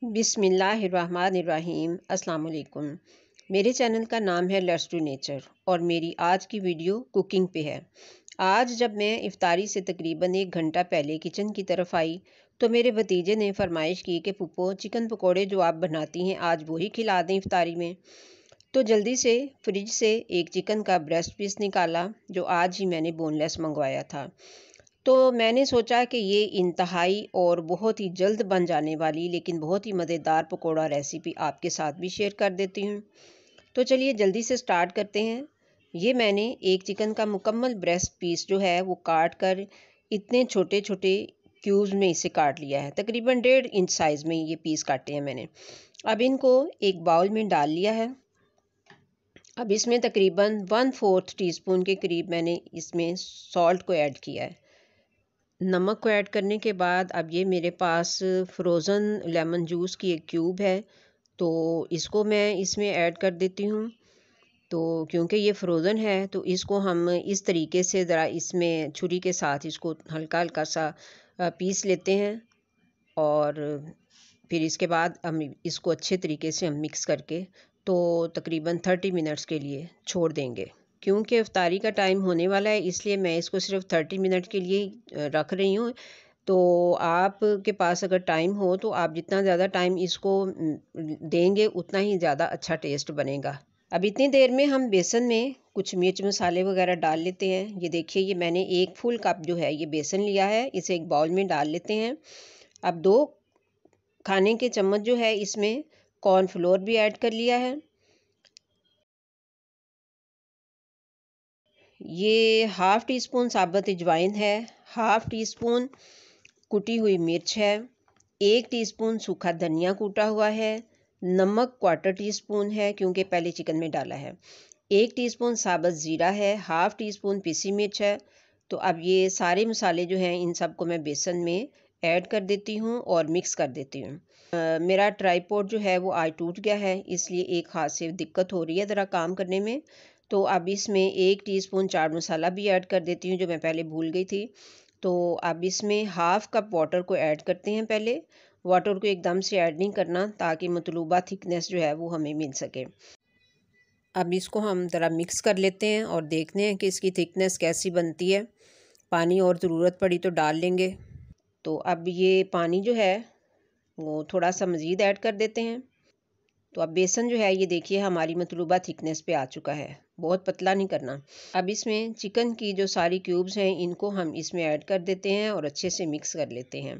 बिस्मिल्लाहिर्रहमानिर्रहीम। अस्सलाम वालेकुम। मेरे चैनल का नाम है लेट्स डू नेचर और मेरी आज की वीडियो कुकिंग पे है। आज जब मैं इफ्तारी से तकरीबन 1 घंटा पहले किचन की तरफ आई तो मेरे भतीजे ने फरमाइश की कि पुप्पो चिकन पकोड़े जो आप बनाती हैं आज वही खिला दें इफ्तारी में। तो जल्दी से फ्रिज से एक चिकन का ब्रेस्ट पीस निकाला जो आज ही मैंने बोनलेस मंगवाया था। तो मैंने सोचा कि ये इंतहाई और बहुत ही जल्द बन जाने वाली लेकिन बहुत ही मज़ेदार पकोड़ा रेसिपी आपके साथ भी शेयर कर देती हूँ। तो चलिए जल्दी से स्टार्ट करते हैं। ये मैंने एक चिकन का मुकम्मल ब्रेस्ट पीस जो है वो काट कर इतने छोटे छोटे क्यूब्स में इसे काट लिया है। तकरीबन 1.5 इंच साइज़ में ये पीस काटे हैं मैंने। अब इनको एक बाउल में डाल लिया है। अब इसमें तकरीबन 1/4 टीस्पून के करीब मैंने इसमें सॉल्ट को ऐड किया है। नमक को ऐड करने के बाद अब ये मेरे पास फ्रोज़न लेमन जूस की एक क्यूब है तो इसको मैं इसमें ऐड कर देती हूँ। तो क्योंकि ये फ्रोज़न है तो इसको हम इस तरीके से ज़रा इसमें छुरी के साथ इसको हल्का हल्का सा पीस लेते हैं और फिर इसके बाद हम इसको अच्छे तरीके से हम मिक्स करके तो तकरीबन 30 मिनट्स के लिए छोड़ देंगे। क्योंकि इफ्तारी का टाइम होने वाला है इसलिए मैं इसको सिर्फ 30 मिनट के लिए रख रही हूँ। तो आपके पास अगर टाइम हो तो आप जितना ज़्यादा टाइम इसको देंगे उतना ही ज़्यादा अच्छा टेस्ट बनेगा। अब इतनी देर में हम बेसन में कुछ मिर्च मसाले वगैरह डाल लेते हैं। ये देखिए ये मैंने 1 फुल कप जो है ये बेसन लिया है, इसे एक बाउल में डाल लेते हैं। अब 2 खाने के चम्मच जो है इसमें कॉर्नफ्लोर भी ऐड कर लिया है। ये हाफ़ टी स्पून साबुत अजवाइन है, हाफ़ टी स्पून कुटी हुई मिर्च है, 1 टीस्पून सूखा धनिया कूटा हुआ है, नमक 1/4 टीस्पून है क्योंकि पहले चिकन में डाला है, 1 टीस्पून साबुत ज़ीरा है, हाफ़ टी स्पून पिसी मिर्च है। तो अब ये सारे मसाले जो हैं इन सब को मैं बेसन में ऐड कर देती हूँ और मिक्स कर देती हूँ। मेरा ट्राईपॉड जो है वो आज टूट गया है इसलिए एक हाथ से दिक्कत हो रही है ज़रा काम करने में। तो अब इसमें 1 टीस्पून चाट मसाला भी ऐड कर देती हूँ जो मैं पहले भूल गई थी। तो अब इसमें हाफ़ कप वाटर को ऐड करते हैं। पहले वाटर को एकदम से ऐड नहीं करना ताकि मतलूबा थिकनेस जो है वो हमें मिल सके। अब इसको हम ज़रा मिक्स कर लेते हैं और देखते हैं कि इसकी थिकनेस कैसी बनती है। पानी और ज़रूरत पड़ी तो डाल लेंगे। तो अब ये पानी जो है वो थोड़ा सा मज़ीद ऐड कर देते हैं। तो अब बेसन जो है ये देखिए हमारी मतलूबा थिकनेस पे आ चुका है, बहुत पतला नहीं करना। अब इसमें चिकन की जो सारी क्यूब्स हैं इनको हम इसमें ऐड कर देते हैं और अच्छे से मिक्स कर लेते हैं।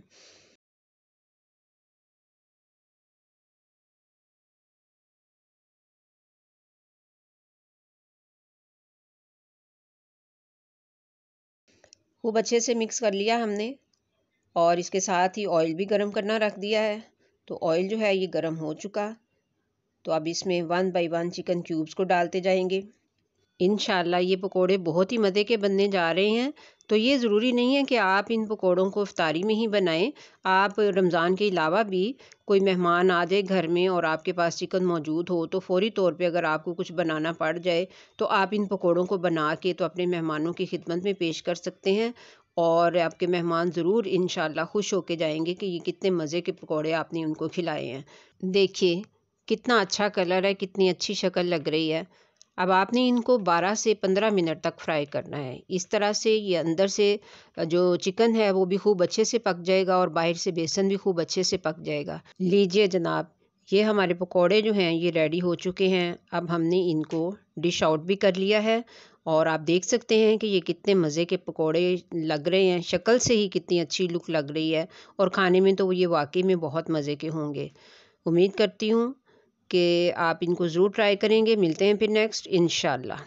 खूब अच्छे से मिक्स कर लिया हमने और इसके साथ ही ऑयल भी गर्म करना रख दिया है। तो ऑयल जो है ये गर्म हो चुका। तो अब इसमें 1 बाय 1 चिकन क्यूब्स को डालते जाएंगे। इंशाल्लाह ये पकोड़े बहुत ही मज़े के बनने जा रहे हैं। तो ये ज़रूरी नहीं है कि आप इन पकोड़ों को इफ्तारी में ही बनाएं। आप रमज़ान के अलावा भी कोई मेहमान आ जाए घर में और आपके पास चिकन मौजूद हो तो फ़ौरी तौर पे अगर आपको कुछ बनाना पड़ जाए तो आप इन पकोड़ों को बना के तो अपने मेहमानों की खिदमत में पेश कर सकते हैं और आपके मेहमान ज़रूर इंशाल्लाह खुश होके जाएंगे कि ये कितने मज़े के पकोड़े आपने उनको खिलाए हैं। देखिए कितना अच्छा कलर है, कितनी अच्छी शक्ल लग रही है। अब आपने इनको 12 से 15 मिनट तक फ्राई करना है। इस तरह से ये अंदर से जो चिकन है वो भी खूब अच्छे से पक जाएगा और बाहर से बेसन भी खूब अच्छे से पक जाएगा। लीजिए जनाब, ये हमारे पकोड़े जो हैं ये रेडी हो चुके हैं। अब हमने इनको डिश आउट भी कर लिया है और आप देख सकते हैं कि ये कितने मज़े के पकोड़े लग रहे हैं। शक्ल से ही कितनी अच्छी लुक लग रही है और खाने में तो ये वाकई में बहुत मज़े के होंगे। उम्मीद करती हूँ कि आप इनको ज़रूर ट्राई करेंगे। मिलते हैं फिर नेक्स्ट इंशाल्लाह।